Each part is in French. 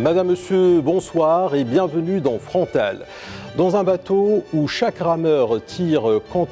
Madame, Monsieur, bonsoir et bienvenue dans Frontal. Dans un bateau où chaque rameur tire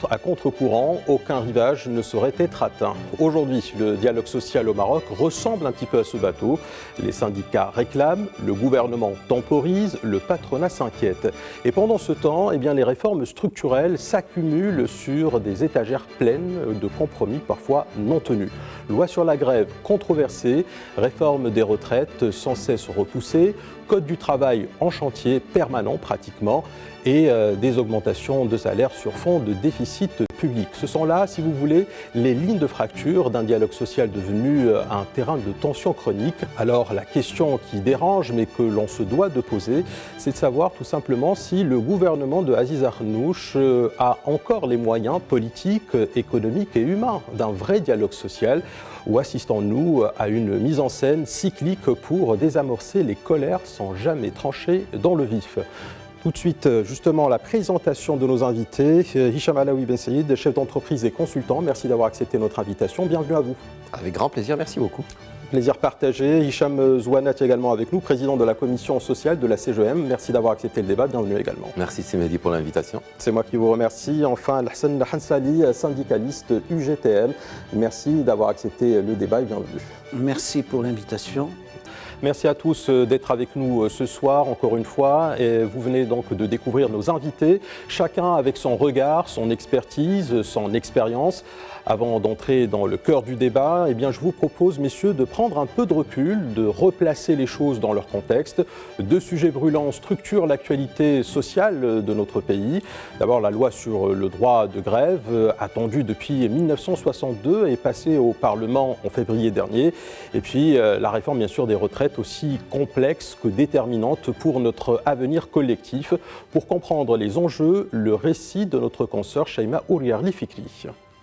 à contre-courant, aucun rivage ne saurait être atteint. Aujourd'hui, le dialogue social au Maroc ressemble un petit peu à ce bateau. Les syndicats réclament, le gouvernement temporise, le patronat s'inquiète. Et pendant ce temps, les réformes structurelles s'accumulent sur des étagères pleines de compromis parfois non tenus. Loi sur la grève controversée, réforme des retraites sans cesse repoussée, code du travail en chantier permanent pratiquement et des augmentations de salaire sur fond de déficit public. Ce sont là, si vous voulez, les lignes de fracture d'un dialogue social devenu un terrain de tension chronique. Alors la question qui dérange mais que l'on se doit de poser, c'est de savoir tout simplement si le gouvernement de Aziz Arnouch a encore les moyens politiques, économiques et humains d'un vrai dialogue social, ou assistons-nous à une mise en scène cyclique pour désamorcer les colères sans jamais trancher dans le vif. Tout de suite, justement, la présentation de nos invités. Hicham Alaoui Ben Saïd, chef d'entreprise et consultant, merci d'avoir accepté notre invitation. Bienvenue à vous. Avec grand plaisir, merci beaucoup. Plaisir partagé. Hicham Zouanat est également avec nous, président de la commission sociale de la CGM. Merci d'avoir accepté le débat. Bienvenue également. Merci Simedi pour l'invitation. C'est moi qui vous remercie. Enfin, Hassan Hansali, syndicaliste UGTM. Merci d'avoir accepté le débat et bienvenue. Merci pour l'invitation. Merci à tous d'être avec nous ce soir, encore une fois. Et vous venez donc de découvrir nos invités, chacun avec son regard, son expertise, son expérience. Avant d'entrer dans le cœur du débat, je vous propose, messieurs, de prendre un peu de recul, de replacer les choses dans leur contexte. Deux sujets brûlants structurent l'actualité sociale de notre pays. D'abord, la loi sur le droit de grève, attendue depuis 1962, est passée au Parlement en février dernier. Et puis, la réforme, bien sûr, des retraites, aussi complexe que déterminante pour notre avenir collectif. Pour comprendre les enjeux, le récit de notre consoeur Shaima Ouriarli Fikri.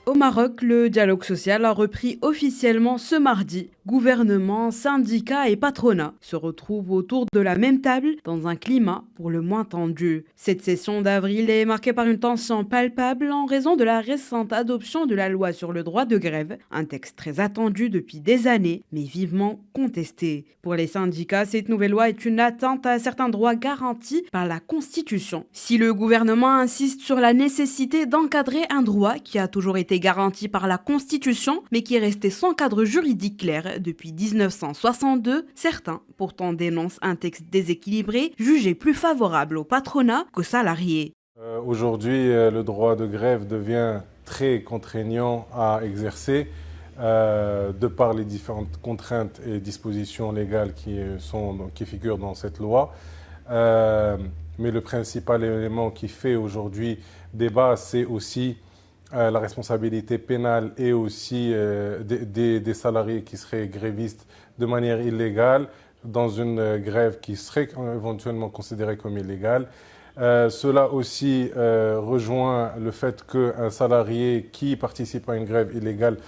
Au Maroc, le dialogue social a repris officiellement ce mardi. Gouvernement, syndicats et patronat se retrouvent autour de la même table dans un climat pour le moins tendu. Cette session d'avril est marquée par une tension palpable en raison de la récente adoption de la loi sur le droit de grève, un texte très attendu depuis des années, mais vivement contesté. Pour les syndicats, cette nouvelle loi est une atteinte à certains droits garantis par la Constitution. Si le gouvernement insiste sur la nécessité d'encadrer un droit qui a toujours été garanti par la Constitution, mais qui est resté sans cadre juridique clair depuis 1962, certains pourtant dénoncent un texte déséquilibré, jugé plus favorable au patronat qu'aux salariés. Aujourd'hui, le droit de grève devient très contraignant à exercer de par les différentes contraintes et dispositions légales qui figurent dans cette loi. Mais le principal élément qui fait aujourd'hui débat, c'est aussi la responsabilité pénale et aussi des salariés qui seraient grévistes de manière illégale dans une grève qui serait éventuellement considérée comme illégale. Cela aussi rejoint le fait qu'un salarié qui participe à une grève illégale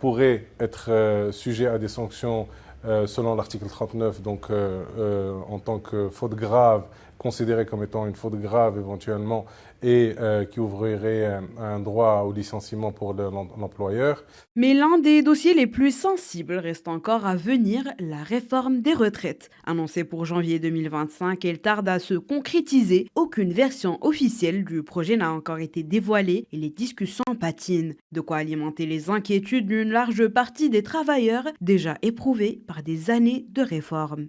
pourrait être sujet à des sanctions selon l'article 39, donc en tant que faute grave, considérée comme étant une faute grave éventuellement, et qui ouvrirait un droit au licenciement pour l'employeur. Mais l'un des dossiers les plus sensibles reste encore à venir, la réforme des retraites. Annoncée pour janvier 2025, elle tarde à se concrétiser. Aucune version officielle du projet n'a encore été dévoilée et les discussions patinent. De quoi alimenter les inquiétudes d'une large partie des travailleurs déjà éprouvés par des années de réformes.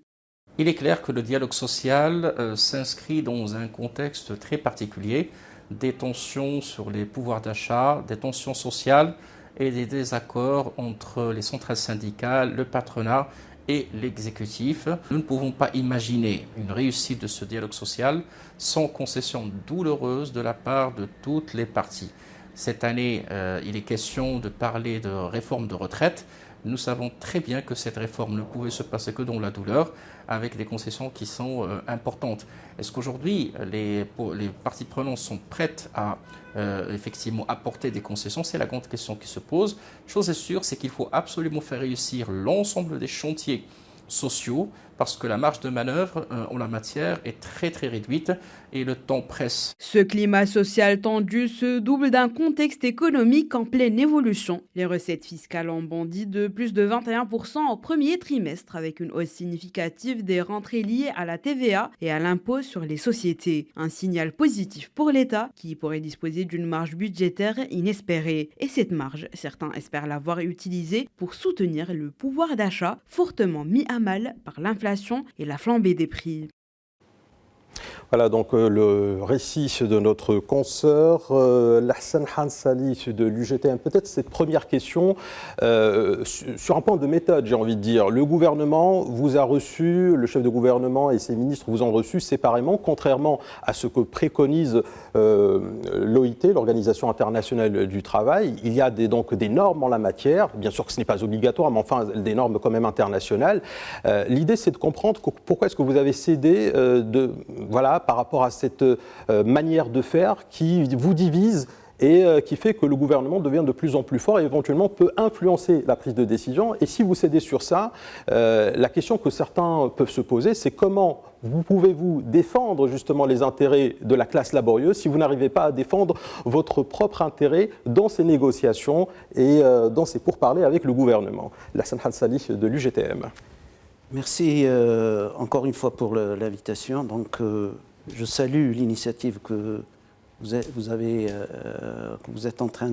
Il est clair que le dialogue social s'inscrit dans un contexte très particulier, des tensions sur les pouvoirs d'achat, des tensions sociales et des désaccords entre les centrales syndicales, le patronat et l'exécutif. Nous ne pouvons pas imaginer une réussite de ce dialogue social sans concession douloureuse de la part de toutes les parties. Cette année, il est question de parler de réforme de retraite. Nous savons très bien que cette réforme ne pouvait se passer que dans la douleur, avec des concessions qui sont importantes. Est-ce qu'aujourd'hui, les parties prenantes sont prêtes à effectivement apporter des concessions? C'est la grande question qui se pose. Chose est sûre, c'est qu'il faut absolument faire réussir l'ensemble des chantiers sociaux, parce que la marge de manœuvre en la matière est très très réduite et le temps presse. Ce climat social tendu se double d'un contexte économique en pleine évolution. Les recettes fiscales ont bondi de plus de 21% au premier trimestre, avec une hausse significative des rentrées liées à la TVA et à l'impôt sur les sociétés. Un signal positif pour l'État qui pourrait disposer d'une marge budgétaire inespérée. Et cette marge, certains espèrent l'avoir utilisée pour soutenir le pouvoir d'achat fortement mis à mal par l'inflation et la flambée des prix. Voilà donc le récit de notre consoeur Lahsan Hansali de l'UGTM. Peut-être cette première question sur un point de méthode, j'ai envie de dire. Le gouvernement vous a reçu, le chef de gouvernement et ses ministres vous ont reçu séparément, contrairement à ce que préconise l'OIT, l'Organisation internationale du travail. Il y a donc des normes en la matière. Bien sûr que ce n'est pas obligatoire, mais enfin des normes quand même internationales. L'idée, c'est de comprendre pourquoi est-ce que vous avez cédé par rapport à cette manière de faire qui vous divise et qui fait que le gouvernement devient de plus en plus fort et éventuellement peut influencer la prise de décision. Et si vous cédez sur ça, la question que certains peuvent se poser, c'est comment pouvez-vous défendre justement les intérêts de la classe laborieuse si vous n'arrivez pas à défendre votre propre intérêt dans ces négociations et dans ces pourparlers avec le gouvernement. Lahsan Hansali de l'UGTM. Merci encore une fois pour l'invitation. Donc, je salue l'initiative que vous êtes en train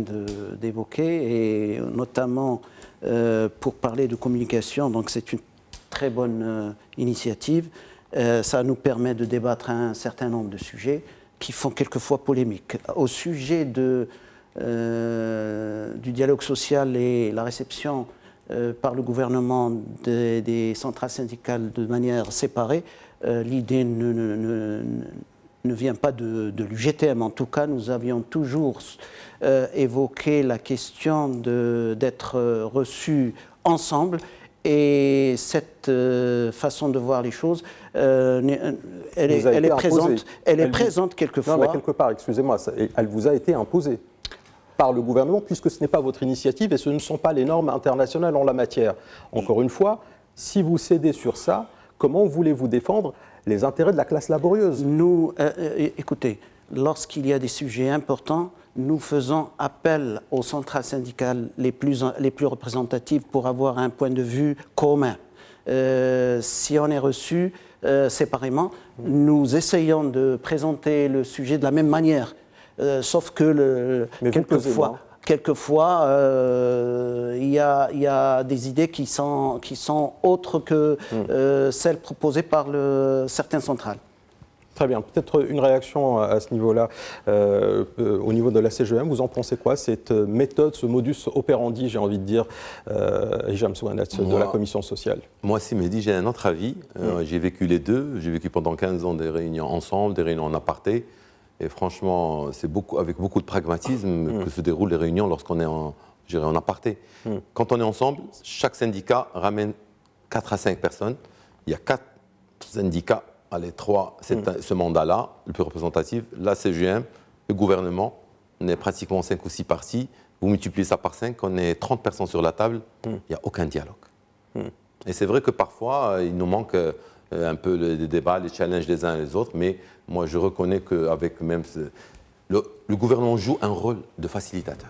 d'évoquer, et notamment pour parler de communication. Donc, c'est une très bonne initiative. Ça nous permet de débattre un certain nombre de sujets qui font quelquefois polémique. Au sujet du dialogue social et la réception par le gouvernement des centrales syndicales de manière séparée, l'idée ne vient pas de l'UGTM. En tout cas, nous avions toujours évoqué la question d'être reçus ensemble, et cette façon de voir les choses, elle est présente. Elle est présente quelquefois. Non, mais quelque part, excusez-moi, elle vous a été imposée par le gouvernement, puisque ce n'est pas votre initiative et ce ne sont pas les normes internationales en la matière. Encore une fois, si vous cédez sur ça, comment voulez-vous défendre les intérêts de la classe laborieuse ? Écoutez, lorsqu'il y a des sujets importants, nous faisons appel aux centrales syndicales les plus représentatives pour avoir un point de vue commun. Si on est reçu séparément, nous essayons de présenter le sujet de la même manière. Sauf que quelquefois, il y a des idées qui sont autres que celles proposées par certaines centrales. Très bien. Peut-être une réaction à ce niveau-là, au niveau de la CGM. Vous en pensez quoi, cette méthode, ce modus operandi, j'ai envie de dire, Hicham Souanet, de la Commission sociale? Moi, si me dit, j'ai un autre avis. J'ai vécu les deux. J'ai vécu pendant 15 ans des réunions ensemble, des réunions en aparté. Et franchement, c'est avec beaucoup de pragmatisme que se déroulent les réunions lorsqu'on est en aparté. Quand on est ensemble, chaque syndicat ramène 4 à 5 personnes. Il y a 4 syndicats, allez, 3, ce mandat-là, le plus représentatif. La CGM, le gouvernement, on est pratiquement 5 ou 6 partis. Vous multipliez ça par 5, on est 30 personnes sur la table, il n'y a aucun dialogue. Et c'est vrai que parfois, il nous manque un peu les débats, les challenges des uns et des autres, mais moi je reconnais qu'avec même le gouvernement joue un rôle de facilitateur.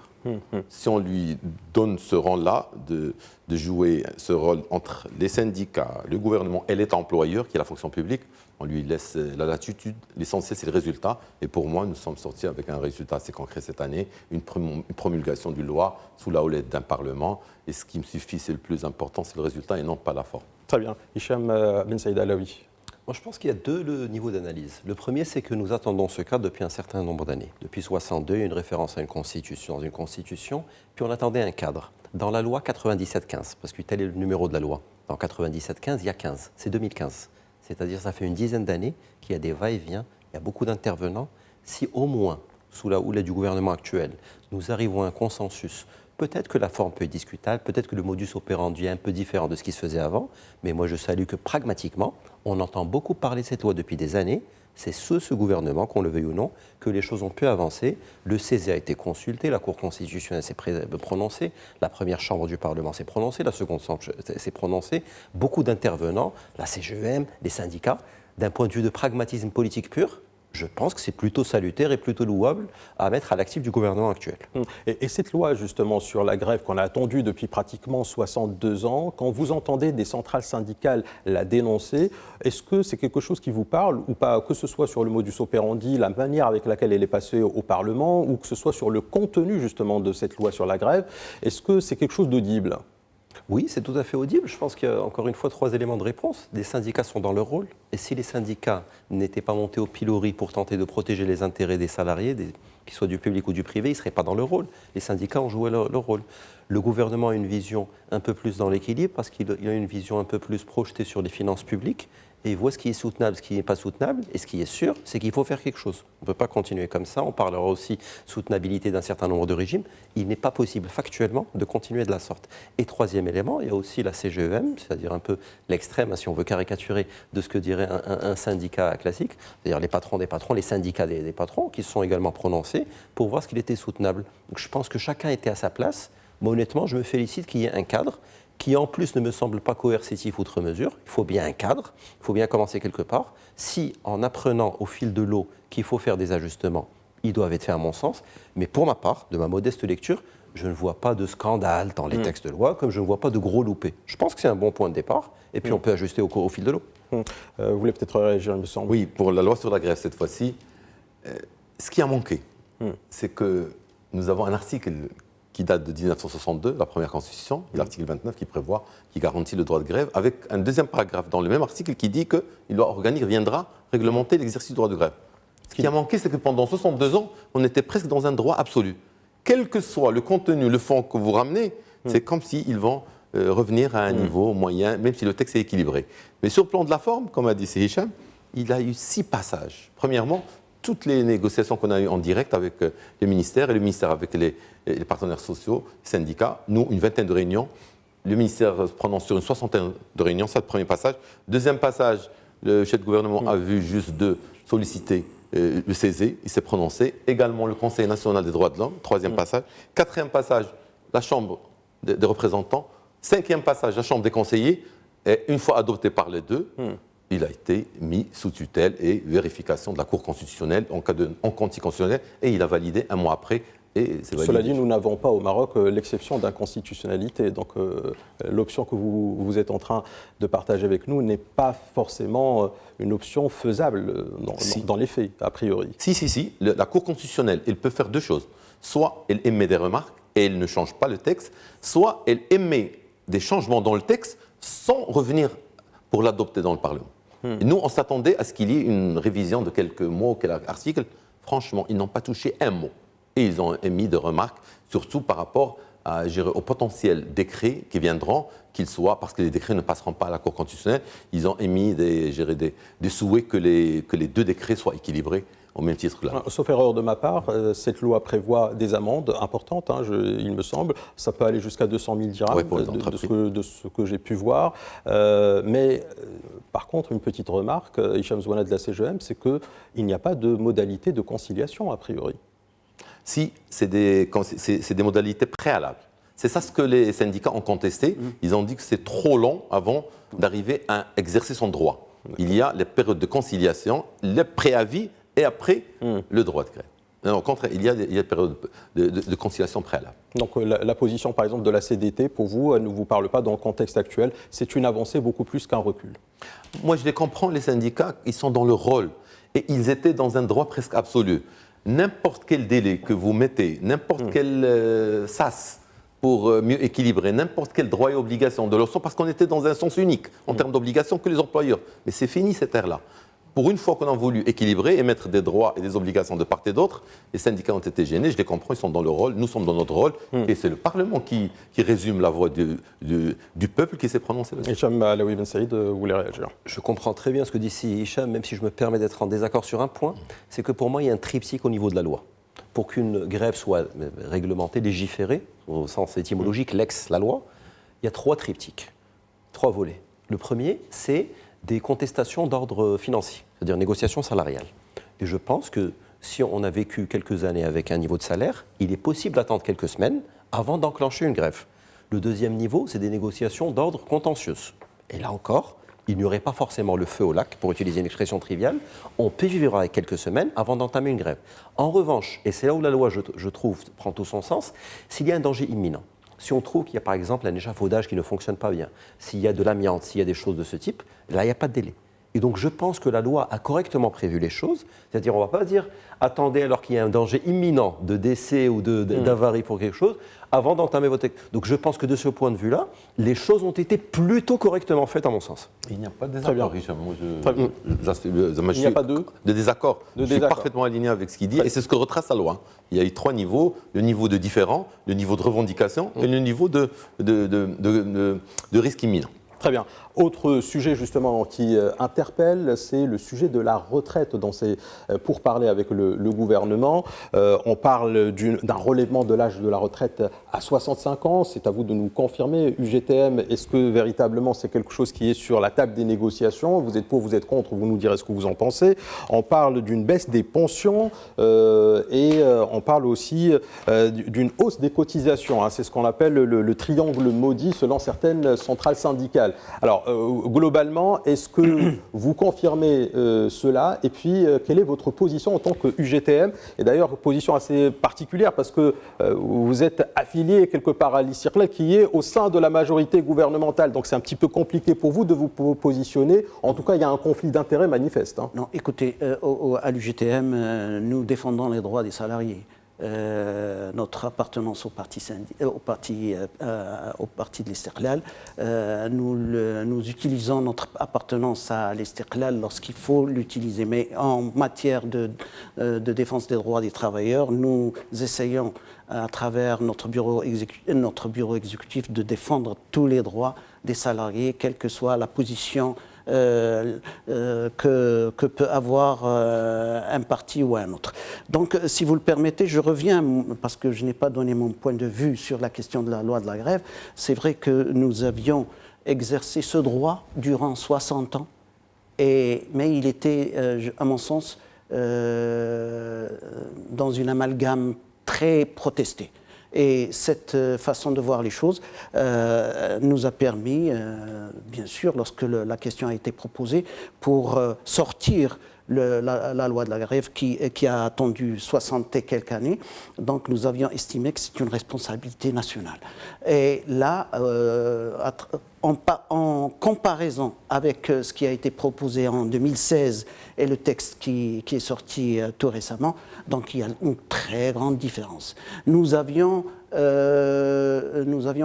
Si on lui donne ce rôle-là, de jouer ce rôle entre les syndicats, le gouvernement et l'État employeur, qui est la fonction publique, on lui laisse la latitude. L'essentiel, c'est le résultat. Et pour moi, nous sommes sortis avec un résultat assez concret cette année, une promulgation d'une loi sous la houlette d'un Parlement. Et ce qui me suffit, c'est le plus important, c'est le résultat et non pas la forme. Très bien. Hicham Ben Saïd Alaoui. Moi, je pense qu'il y a deux niveaux d'analyse. Le premier, c'est que nous attendons ce cadre depuis un certain nombre d'années. Depuis 1962, il y a une référence à une constitution, dans une constitution, puis on attendait un cadre. Dans la loi 97-15, parce que tel est le numéro de la loi, dans 97-15, il y a 15, c'est 2015. C'est-à-dire ça fait une dizaine d'années qu'il y a des va-et-vient, il y a beaucoup d'intervenants. Si au moins, sous la houlette du gouvernement actuel, nous arrivons à un consensus, peut-être que la forme peut être discutable, peut-être que le modus operandi est un peu différent de ce qui se faisait avant, mais moi je salue que pragmatiquement, on entend beaucoup parler de cette loi depuis des années. c'est ce gouvernement, qu'on le veuille ou non, que les choses ont pu avancer. Le CESE a été consulté, la Cour constitutionnelle s'est prononcée, la première chambre du Parlement s'est prononcée, la seconde chambre s'est prononcée. Beaucoup d'intervenants, la CGEM, les syndicats, d'un point de vue de pragmatisme politique pur, je pense que c'est plutôt salutaire et plutôt louable à mettre à l'actif du gouvernement actuel. Et cette loi, justement, sur la grève qu'on a attendue depuis pratiquement 62 ans, quand vous entendez des centrales syndicales la dénoncer, est-ce que c'est quelque chose qui vous parle ou pas, que ce soit sur le modus operandi, la manière avec laquelle elle est passée au Parlement, ou que ce soit sur le contenu, justement, de cette loi sur la grève? Est-ce que c'est quelque chose d'audible? Oui, c'est tout à fait audible. Je pense qu'il y a encore une fois 3 éléments de réponse. Les syndicats sont dans leur rôle. Et si les syndicats n'étaient pas montés au pilori pour tenter de protéger les intérêts des salariés, qu'ils soient du public ou du privé, ils ne seraient pas dans leur rôle. Les syndicats ont joué leur rôle. Le gouvernement a une vision un peu plus dans l'équilibre parce qu'il a une vision un peu plus projetée sur les finances publiques. Et il voit ce qui est soutenable, ce qui n'est pas soutenable. Et ce qui est sûr, c'est qu'il faut faire quelque chose. On ne peut pas continuer comme ça. On parlera aussi soutenabilité d'un certain nombre de régimes. Il n'est pas possible factuellement de continuer de la sorte. Et troisième élément, il y a aussi la CGEM, c'est-à-dire un peu l'extrême, si on veut caricaturer, de ce que dirait un syndicat classique, c'est-à-dire les patrons des patrons, les syndicats des patrons, qui se sont également prononcés pour voir ce qu'il était soutenable. Donc je pense que chacun était à sa place. Mais honnêtement, je me félicite qu'il y ait un cadre qui en plus ne me semble pas coercitif outre mesure. Il faut bien un cadre, il faut bien commencer quelque part. Si, en apprenant au fil de l'eau qu'il faut faire des ajustements, ils doivent être faits à mon sens. Mais pour ma part, de ma modeste lecture, je ne vois pas de scandale dans les textes de loi, comme je ne vois pas de gros loupés. Je pense que c'est un bon point de départ, et puis on peut ajuster au fil de l'eau. Vous voulez peut-être réagir, il me semble. Oui, pour la loi sur la grève cette fois-ci, ce qui a manqué, c'est que nous avons un article qui date de 1962, la première constitution, l'article 29 qui prévoit, qui garantit le droit de grève, avec un deuxième paragraphe dans le même article qui dit que la loi organique viendra réglementer l'exercice du droit de grève. Ce qui a manqué, c'est que pendant 62 ans, on était presque dans un droit absolu. Quel que soit le contenu, le fond que vous ramenez, c'est comme s'ils vont revenir à un niveau moyen, même si le texte est équilibré. Mais sur le plan de la forme, comme a dit Hicham, il a eu 6 passages. Premièrement, toutes les négociations qu'on a eues en direct avec le ministère, et le ministère avec les partenaires sociaux, les syndicats, nous, une vingtaine de réunions. Le ministère se prononce sur une 60aine de réunions, ça, le premier passage. Deuxième passage, le chef de gouvernement a vu juste de solliciter le CESE, il s'est prononcé. Également, le Conseil national des droits de l'homme, troisième passage. Quatrième passage, la Chambre des représentants. Cinquième passage, la Chambre des conseillers. Et une fois adopté par les deux, il a été mis sous tutelle et vérification de la Cour constitutionnelle en cas de anticonstitutionnel, et il a validé un mois après. Et c'est validé. Cela dit, nous n'avons pas au Maroc l'exception d'inconstitutionnalité. Donc l'option que vous êtes en train de partager avec nous n'est pas forcément une option faisable dans les faits, a priori. Si. La Cour constitutionnelle, elle peut faire deux choses. Soit elle émet des remarques et elle ne change pas le texte, soit elle émet des changements dans le texte sans revenir pour l'adopter dans le Parlement. Et nous, on s'attendait à ce qu'il y ait une révision de quelques mots, quelques articles. Franchement, ils n'ont pas touché un mot. Et ils ont émis des remarques, surtout par rapport aux potentiels décrets qui viendront, qu'ils soient, parce que les décrets ne passeront pas à la Cour constitutionnelle, ils ont émis des souhaits que les deux décrets soient équilibrés au même titre que là. Sauf erreur de ma part, cette loi prévoit des amendes importantes, il me semble. Ça peut aller jusqu'à 200 000 dirhams, de ce que j'ai pu voir. Mais par contre, une petite remarque, Hicham Zouana de la CGEM, c'est qu'il n'y a pas de modalité de conciliation, a priori. Si, c'est des modalités préalables. C'est ça ce que les syndicats ont contesté. Ils ont dit que c'est trop long avant d'arriver à exercer son droit. Il y a les périodes de conciliation, le préavis et après le droit de grève. Non, au contraire, il y a des périodes de conciliation préalable. Donc la position, par exemple, de la CDT, pour vous, elle ne vous parle pas dans le contexte actuel. C'est une avancée beaucoup plus qu'un recul. Moi, je les comprends, les syndicats, ils sont dans leur rôle. Et ils étaient dans un droit presque absolu. N'importe quel délai que vous mettez, n'importe quel sas pour mieux équilibrer, n'importe quel droit et obligation de leur sens, parce qu'on était dans un sens unique en termes d'obligation que les employeurs. Mais c'est fini cette ère-là. Pour une fois qu'on a voulu équilibrer et mettre des droits et des obligations de part et d'autre, les syndicats ont été gênés, je les comprends, ils sont dans leur rôle, nous sommes dans notre rôle, et c'est le Parlement qui résume la voix du peuple qui s'est prononcé là-dessus. Hicham Alaoui Ben Saïd, vous voulez réagir? Je comprends très bien ce que dit Hicham, même si je me permets d'être en désaccord sur un point, c'est que pour moi, il y a un triptyque au niveau de la loi. Pour qu'une grève soit réglementée, légiférée, au sens étymologique, la loi, il y a 3 triptyques, 3 volets. Le premier, c'est des contestations d'ordre financier. c'est-à-dire négociation salariale. Et je pense que si on a vécu quelques années avec un niveau de salaire, il est possible d'attendre quelques semaines avant d'enclencher une grève. Le deuxième niveau, c'est des négociations d'ordre contentieux. Et là encore, il n'y aurait pas forcément le feu au lac, pour utiliser une expression triviale. On peut vivre avec quelques semaines avant d'entamer une grève. En revanche, et c'est là où la loi, je trouve, prend tout son sens, s'il y a un danger imminent, si on trouve qu'il y a par exemple un échafaudage qui ne fonctionne pas bien, s'il y a de l'amiante, s'il y a des choses de ce type, là, il n'y a pas de délai. Et donc, je pense que la loi a correctement prévu les choses. C'est-à-dire, on ne va pas dire « attendez alors qu'il y a un danger imminent de décès ou d'avarie pour quelque chose » avant d'entamer votre... Donc, je pense que de ce point de vue-là, les choses ont été plutôt correctement faites, à mon sens. Il n'y a pas de désaccord, Richard. Moi, il n'y a pas de désaccord. Je suis parfaitement aligné avec ce qu'il dit. Et c'est ce que retrace la loi. Il y a eu 3 niveaux. Le niveau de différent, le niveau de revendication et le niveau de risque imminent. Très bien. Autre sujet justement qui interpelle, c'est le sujet de la retraite dans ces pourparlers avec le gouvernement. On parle d'un relèvement de l'âge de la retraite à 65 ans. C'est à vous de nous confirmer. UGTM, est-ce que véritablement c'est quelque chose qui est sur la table des négociations? Vous êtes pour, vous êtes contre, vous nous direz ce que vous en pensez. On parle d'une baisse des pensions et on parle aussi d'une hausse des cotisations. Hein. C'est ce qu'on appelle le triangle maudit selon certaines centrales syndicales. Alors, globalement, est-ce que vous confirmez cela? Et puis, quelle est votre position en tant que UGTM? Et d'ailleurs, position assez particulière parce que vous êtes affilié quelque part à l'ICIRLEC qui est au sein de la majorité gouvernementale. Donc, c'est un petit peu compliqué pour vous de vous positionner. En tout cas, il y a un conflit d'intérêts manifeste. Hein. Non, écoutez, à l'UGTM, nous défendons les droits des salariés. Notre appartenance au parti de l'Istiqlal, nous utilisons notre appartenance à l'Istiqlal lorsqu'il faut l'utiliser. Mais en matière de défense des droits des travailleurs, nous essayons à travers notre bureau exécutif de défendre tous les droits des salariés, quelle que soit la position que peut avoir un parti ou un autre. Donc, si vous le permettez, je reviens, parce que je n'ai pas donné mon point de vue sur la question de la loi de la grève. C'est vrai que nous avions exercé ce droit durant 60 ans, mais il était, à mon sens, dans une amalgame très protestée. Et cette façon de voir les choses nous a permis, bien sûr, lorsque la question a été proposée, pour sortir la loi de la grève qui a attendu 60 et quelques années. Donc nous avions estimé que c'est une responsabilité nationale. Et là, en comparaison avec ce qui a été proposé en 2016 et le texte qui est sorti tout récemment, donc il y a une très grande différence. Nous avions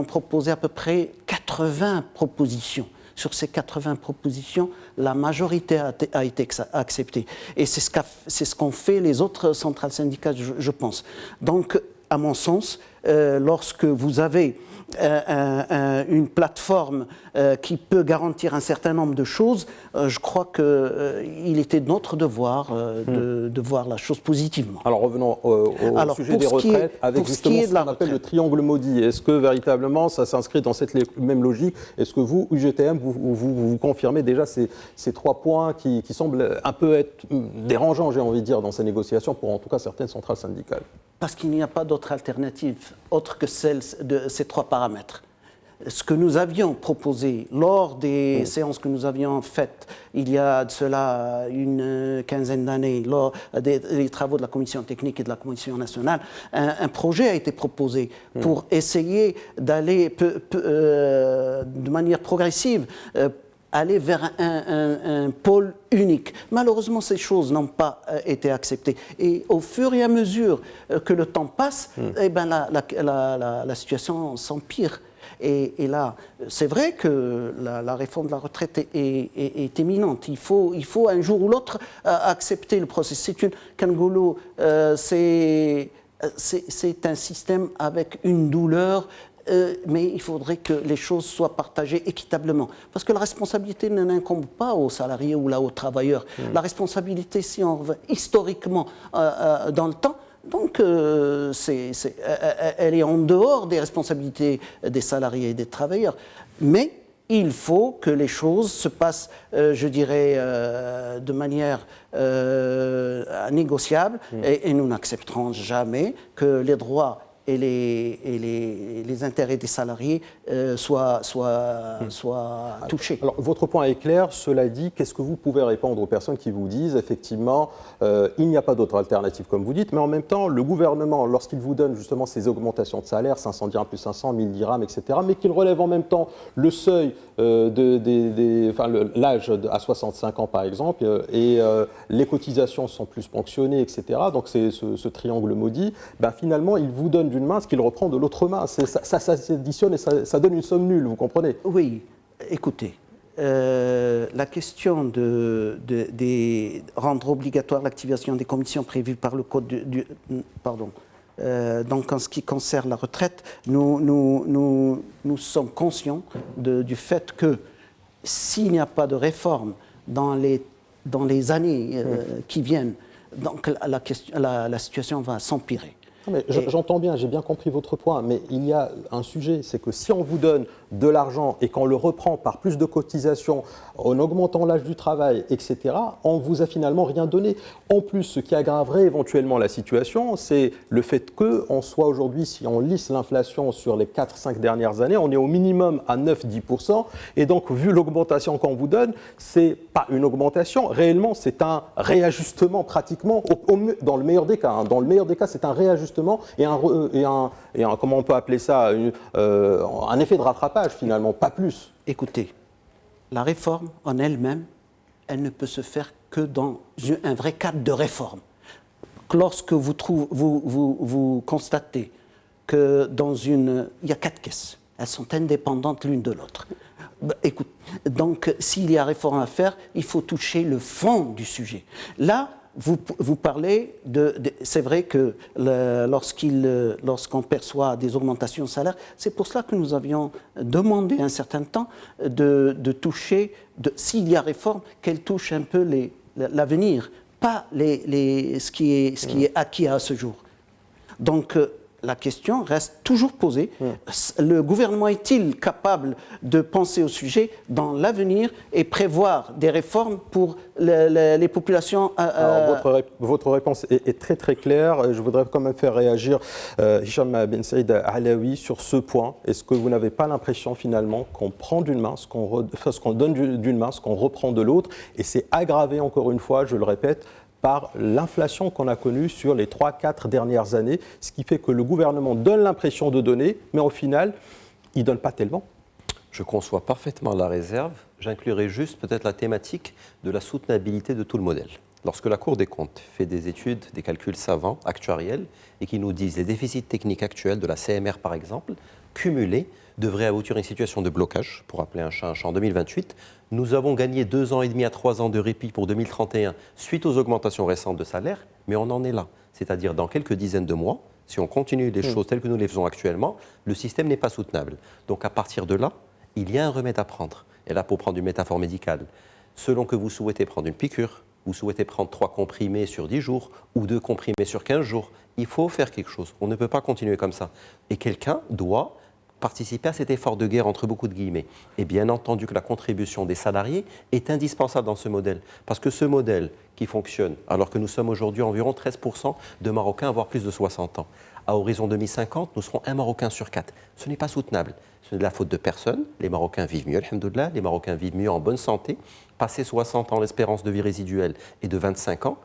proposé à peu près 80 propositions. Sur ces 80 propositions, la majorité a été acceptée. Et c'est ce qu'ont fait les autres centrales syndicales, je pense. Donc, à mon sens, lorsque vous avez une plateforme qui peut garantir un certain nombre de choses, je crois qu'il était de notre devoir de voir la chose positivement. Alors revenons au sujet des retraites, avec justement ce qu'on appelle le triangle maudit. Est-ce que véritablement ça s'inscrit dans cette même logique? Est-ce que vous, UGTM, vous confirmez déjà ces 3 points qui semblent un peu être dérangeants, j'ai envie de dire, dans ces négociations pour en tout cas certaines centrales syndicales? Parce qu'il n'y a pas d'autre alternative autre que celle de ces 3 paramètres. Ce que nous avions proposé lors des séances que nous avions faites il y a de cela une quinzaine d'années, lors des travaux de la commission technique et de la commission nationale, un projet a été proposé pour essayer d'aller de manière progressive aller vers un pôle unique. Malheureusement, ces choses n'ont pas été acceptées. Et au fur et à mesure que le temps passe, eh ben, la situation s'empire. Et là, c'est vrai que la réforme de la retraite est imminente. Il faut un jour ou l'autre accepter le processus. Kangolo, c'est un système avec une douleur, mais il faudrait que les choses soient partagées équitablement. Parce que la responsabilité n'incombe pas aux salariés ou aux travailleurs. La responsabilité, si on revient historiquement dans le temps, donc elle est en dehors des responsabilités des salariés et des travailleurs. Mais il faut que les choses se passent, je dirais, de manière négociable et nous n'accepterons jamais que les droits et les intérêts des salariés soient touchés. Alors, votre point est clair. Cela dit, qu'est-ce que vous pouvez répondre aux personnes qui vous disent, effectivement, il n'y a pas d'autre alternative, comme vous dites, mais en même temps, le gouvernement, lorsqu'il vous donne justement ces augmentations de salaire, 500 dirhams plus 500, 1000 dirhams, etc., mais qu'il relève en même temps le seuil, l'âge à 65 ans, par exemple, et les cotisations sont plus ponctionnées, etc., donc c'est ce triangle maudit, finalement, il vous donne d'une main ce qu'il reprend de l'autre main. Ça s'additionne et ça donne une somme nulle, vous comprenez? Oui, écoutez, la question de rendre obligatoire l'activation des commissions prévues par le Code donc en ce qui concerne la retraite, nous sommes conscients du fait que s'il n'y a pas de réforme dans les années qui viennent, donc la situation va s'empirer. J'entends bien, j'ai bien compris votre point, mais il y a un sujet, c'est que si on vous donne de l'argent et qu'on le reprend par plus de cotisations, en augmentant l'âge du travail, etc., on ne vous a finalement rien donné. En plus, ce qui aggraverait éventuellement la situation, c'est le fait qu'on soit aujourd'hui, si on lisse l'inflation sur les 4-5 dernières années, on est au minimum à 9-10%, et donc vu l'augmentation qu'on vous donne, c'est pas une augmentation, réellement c'est un réajustement pratiquement, dans le meilleur des cas, dans le meilleur des cas c'est un réajustement et comment on peut appeler ça, un effet de rattrapage finalement, pas plus. Écoutez, la réforme en elle-même, elle ne peut se faire que dans un vrai cadre de réforme. Lorsque vous constatez que il y a 4 caisses, elles sont indépendantes l'une de l'autre. Écoute, donc s'il y a réforme à faire, il faut toucher le fond du sujet. Là, vous parlez c'est vrai que lorsqu'on perçoit des augmentations de salaire, c'est pour cela que nous avions demandé un certain temps de toucher, s'il y a réforme, qu'elle touche un peu l'avenir, pas ce qui est acquis à ce jour. Donc la question reste toujours posée. Le gouvernement est-il capable de penser au sujet dans l'avenir et prévoir des réformes pour les populations Alors, votre réponse est très très claire. Je voudrais quand même faire réagir Hicham Ben Saïd Alaoui sur ce point. Est-ce que vous n'avez pas l'impression finalement qu'on prend d'une main, ce qu'on donne d'une main, ce qu'on reprend de l'autre, et c'est aggravé encore une fois, je le répète, par l'inflation qu'on a connue sur les 3-4 dernières années, ce qui fait que le gouvernement donne l'impression de donner, mais au final, il ne donne pas tellement. Je conçois parfaitement la réserve. J'inclurai juste peut-être la thématique de la soutenabilité de tout le modèle. Lorsque la Cour des comptes fait des études, des calculs savants, actuariels, et qui nous disent les déficits techniques actuels de la CMR par exemple, cumulés, devraient aboutir à une situation de blocage, pour appeler un chat en 2028. Nous avons gagné 2 ans et demi à 3 ans de répit pour 2031 suite aux augmentations récentes de salaire, mais on en est là. C'est-à-dire dans quelques dizaines de mois, si on continue les choses telles que nous les faisons actuellement, le système n'est pas soutenable. Donc à partir de là, il y a un remède à prendre. Et là, pour prendre une métaphore médicale, selon que vous souhaitez prendre une piqûre, vous souhaitez prendre 3 comprimés sur 10 jours ou 2 comprimés sur 15 jours, il faut faire quelque chose. On ne peut pas continuer comme ça. Et quelqu'un doit participer à cet effort de guerre entre beaucoup de guillemets. Et bien entendu que la contribution des salariés est indispensable dans ce modèle. Parce que ce modèle qui fonctionne, alors que nous sommes aujourd'hui environ 13% de Marocains à avoir plus de 60 ans, à horizon 2050, nous serons 1 Marocain sur 4. Ce n'est pas soutenable. Ce n'est de la faute de personne. Les Marocains vivent mieux, alhamdoulilah. Les Marocains vivent mieux en bonne santé. Passer 60 ans, l'espérance de vie résiduelle est de 25 ans.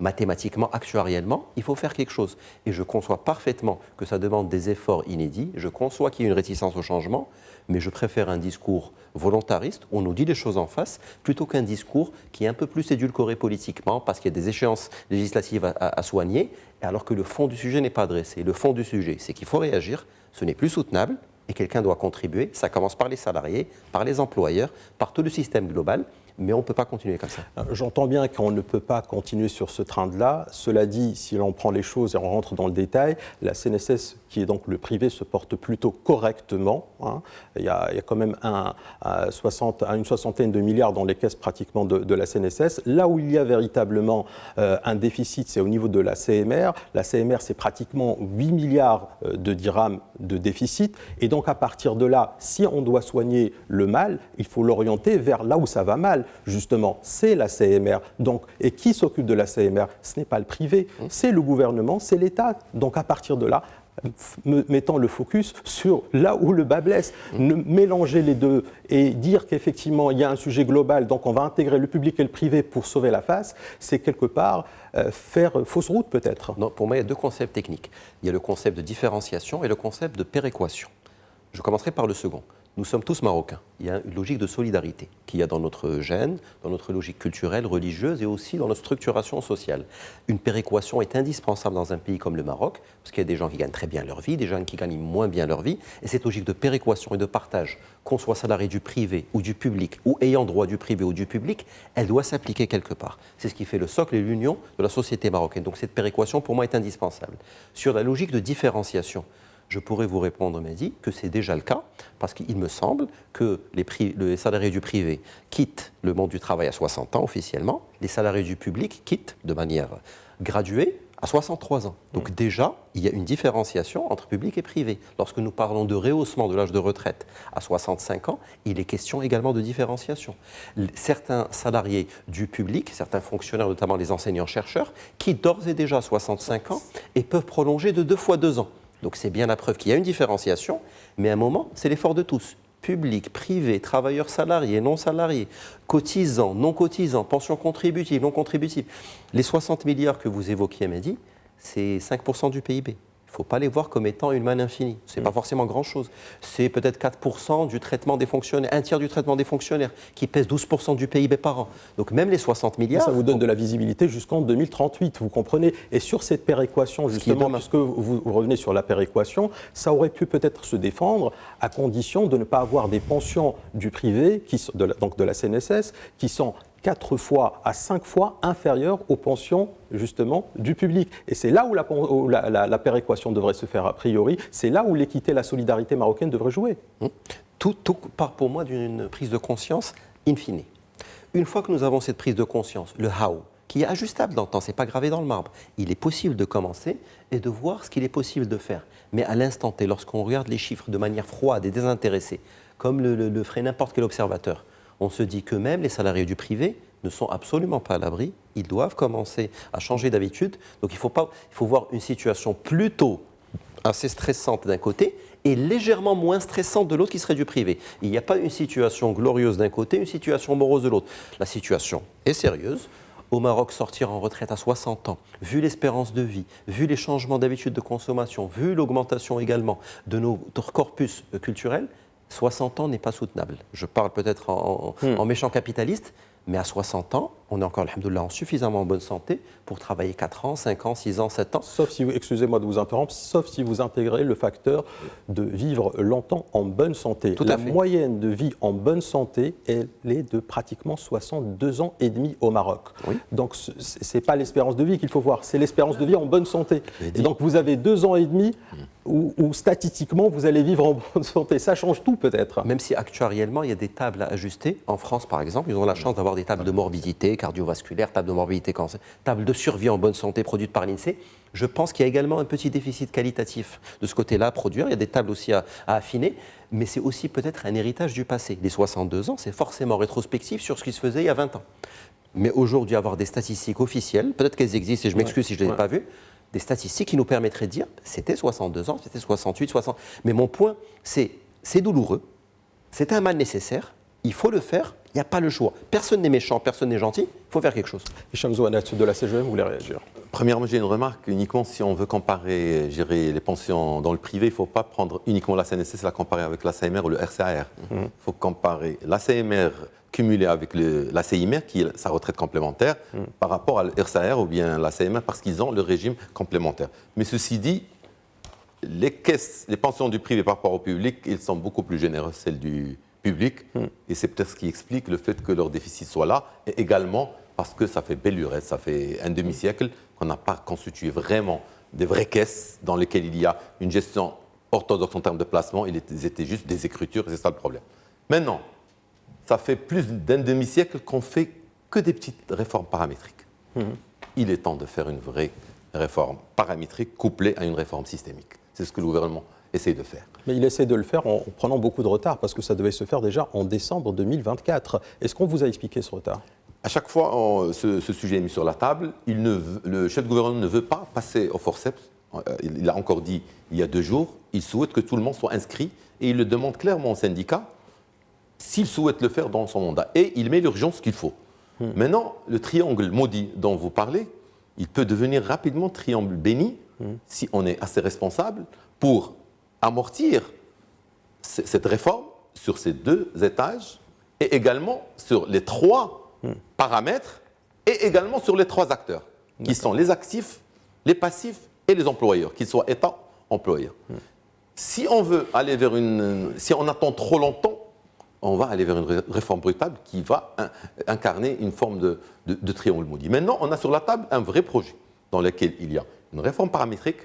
Mathématiquement, actuariellement, il faut faire quelque chose. Et je conçois parfaitement que ça demande des efforts inédits. Je conçois qu'il y ait une réticence au changement, mais je préfère un discours volontariste, où on nous dit les choses en face, plutôt qu'un discours qui est un peu plus édulcoré politiquement, parce qu'il y a des échéances législatives à soigner, alors que le fond du sujet n'est pas adressé. Le fond du sujet, c'est qu'il faut réagir, ce n'est plus soutenable, et quelqu'un doit contribuer. Ça commence par les salariés, par les employeurs, par tout le système global. Mais on ne peut pas continuer comme ça. J'entends bien qu'on ne peut pas continuer sur ce train-là. Cela dit, si l'on prend les choses et on rentre dans le détail, la CNSS, qui est donc le privé, se porte plutôt correctement. Il y a quand même une soixantaine de milliards dans les caisses pratiquement de la CNSS. Là où il y a véritablement un déficit, c'est au niveau de la CMR. La CMR, c'est pratiquement 8 milliards de dirhams de déficit. Et donc, à partir de là, si on doit soigner le mal, il faut l'orienter vers là où ça va mal. Justement, c'est la CMR. Donc, et qui s'occupe de la CMR? Ce n'est pas le privé, c'est le gouvernement, c'est l'État. Donc, à partir de là, mettant le focus sur là où le bas blesse, mélanger les deux et dire qu'effectivement il y a un sujet global, donc on va intégrer le public et le privé pour sauver la face, c'est quelque part faire fausse route peut-être. Non, pour moi, il y a deux concepts techniques. Il y a le concept de différenciation et le concept de péréquation. Je commencerai par le second. Nous sommes tous marocains. Il y a une logique de solidarité qu'il y a dans notre gène, dans notre logique culturelle, religieuse et aussi dans notre structuration sociale. Une péréquation est indispensable dans un pays comme le Maroc, parce qu'il y a des gens qui gagnent très bien leur vie, des gens qui gagnent moins bien leur vie. Et cette logique de péréquation et de partage, qu'on soit salarié du privé ou du public, ou ayant droit du privé ou du public, elle doit s'appliquer quelque part. C'est ce qui fait le socle et l'union de la société marocaine. Donc cette péréquation, pour moi, est indispensable. Sur la logique de différenciation, je pourrais vous répondre, Mehdi, que c'est déjà le cas, parce qu'il me semble que les salariés du privé quittent le monde du travail à 60 ans officiellement, les salariés du public quittent de manière graduée à 63 ans. Donc déjà, il y a une différenciation entre public et privé. Lorsque nous parlons de rehaussement de l'âge de retraite à 65 ans, il est question également de différenciation. Certains salariés du public, certains fonctionnaires, notamment les enseignants-chercheurs, quittent d'ores et déjà à 65 ans et peuvent prolonger de 2 fois 2 ans. Donc c'est bien la preuve qu'il y a une différenciation, mais à un moment, c'est l'effort de tous. Public, privé, travailleurs salariés, non salariés, cotisants, non cotisants, pensions contributives, non contributives. Les 60 milliards que vous évoquiez, Mehdi, c'est 5% du PIB. Il ne faut pas les voir comme étant une manne infinie. Ce n'est pas forcément grand-chose. C'est peut-être 4% du traitement des fonctionnaires, un tiers du traitement des fonctionnaires, qui pèse 12% du PIB par an. Donc même les 60 milliards... Ça vous donne de la visibilité jusqu'en 2038, vous comprenez. Et sur cette péréquation, justement, puisque vous revenez sur la péréquation, ça aurait pu peut-être se défendre à condition de ne pas avoir des pensions du privé, donc de la CNSS, qui sont 4 fois à 5 fois inférieures aux pensions justement du public. Et c'est là où la péréquation devrait se faire a priori, c'est là où l'équité, la solidarité marocaine devrait jouer. Tout part pour moi d'une prise de conscience in fine. Une fois que nous avons cette prise de conscience, le how, qui est ajustable dans le temps, ce n'est pas gravé dans le marbre, il est possible de commencer et de voir ce qu'il est possible de faire. Mais à l'instant T, lorsqu'on regarde les chiffres de manière froide et désintéressée, comme le ferait n'importe quel observateur, on se dit que même les salariés du privé ne sont absolument pas à l'abri. Ils doivent commencer à changer d'habitude. Donc il faut voir une situation plutôt assez stressante d'un côté et légèrement moins stressante de l'autre qui serait du privé. Il n'y a pas une situation glorieuse d'un côté, une situation morose de l'autre. La situation est sérieuse. Au Maroc, sortir en retraite à 60 ans, vu l'espérance de vie, vu les changements d'habitude de consommation, vu l'augmentation également de notre corpus culturel, 60 ans n'est pas soutenable. Je parle peut-être en méchant capitaliste, mais à 60 ans, on est encore, alhamdoulilah, en suffisamment bonne santé pour travailler 4 ans, 5 ans, 6 ans, 7 ans. Sauf si, excusez-moi de vous interrompre, sauf si vous intégrez le facteur de vivre longtemps en bonne santé. Tout à fait. La moyenne de vie en bonne santé, elle est de pratiquement 62 ans et demi au Maroc. Oui. Donc ce n'est pas l'espérance de vie qu'il faut voir, c'est l'espérance de vie en bonne santé. Et donc vous avez 2 ans et demi où statistiquement vous allez vivre en bonne santé. Ça change tout peut-être. Même si actuariellement il y a des tables à ajuster. En France par exemple, ils ont la chance d'avoir des tables de morbidité cardiovasculaire, table de morbidité cancer, table de survie en bonne santé produite par l'INSEE. Je pense qu'il y a également un petit déficit qualitatif de ce côté-là à produire. Il y a des tables aussi à affiner, mais c'est aussi peut-être un héritage du passé. Les 62 ans, c'est forcément rétrospectif sur ce qui se faisait il y a 20 ans. Mais aujourd'hui, avoir des statistiques officielles, peut-être qu'elles existent et je m'excuse si je ne les ai pas vues, des statistiques qui nous permettraient de dire c'était 62 ans, c'était 68, 60. Mais mon point, c'est douloureux, c'est un mal nécessaire, il faut le faire, il n'y a pas le choix. Personne n'est méchant, personne n'est gentil, il faut faire quelque chose. Hicham Zouanat de la CGM, vous voulez réagir? Premièrement, j'ai une remarque. Uniquement si on veut comparer, gérer les pensions dans le privé, il ne faut pas prendre uniquement la CNSS et la comparer avec la CMR ou le RCAR. Il faut comparer la CMR cumulée avec la CIMR, qui est sa retraite complémentaire, par rapport à le RCAR ou bien la CMR, parce qu'ils ont le régime complémentaire. Mais ceci dit, les pensions du privé par rapport au public, ils sont beaucoup plus généreuses, celles du public. Et c'est peut-être ce qui explique le fait que leur déficit soit là. Et également parce que ça fait belle lurette, ça fait un demi-siècle qu'on n'a pas constitué vraiment des vraies caisses dans lesquelles il y a une gestion orthodoxe en termes de placement. Ils étaient juste des écritures, et c'est ça le problème. Maintenant, ça fait plus d'un demi-siècle qu'on fait que des petites réformes paramétriques. Il est temps de faire une vraie réforme paramétrique couplée à une réforme systémique. C'est ce que le gouvernement essaie de faire. Mais il essaie de le faire en prenant beaucoup de retard parce que ça devait se faire déjà en décembre 2024. Est-ce qu'on vous a expliqué ce retard ? À chaque fois, ce sujet est mis sur la table. Le chef de gouvernement ne veut pas passer au forceps. Il l'a encore dit il y a 2 jours. Il souhaite que tout le monde soit inscrit et il le demande clairement au syndicat s'il souhaite le faire dans son mandat. Et il met l'urgence qu'il faut. Maintenant, le triangle maudit dont vous parlez, il peut devenir rapidement triangle béni si on est assez responsable pour amortir cette réforme sur ces 2 étages et également sur les 3 paramètres et également sur les 3 acteurs qui sont les actifs, les passifs et les employeurs, qu'ils soient État, employeurs. Si on veut aller vers si on attend trop longtemps, on va aller vers une réforme brutale qui va incarner une forme de triangle maudit. Maintenant, on a sur la table un vrai projet dans lequel il y a une réforme paramétrique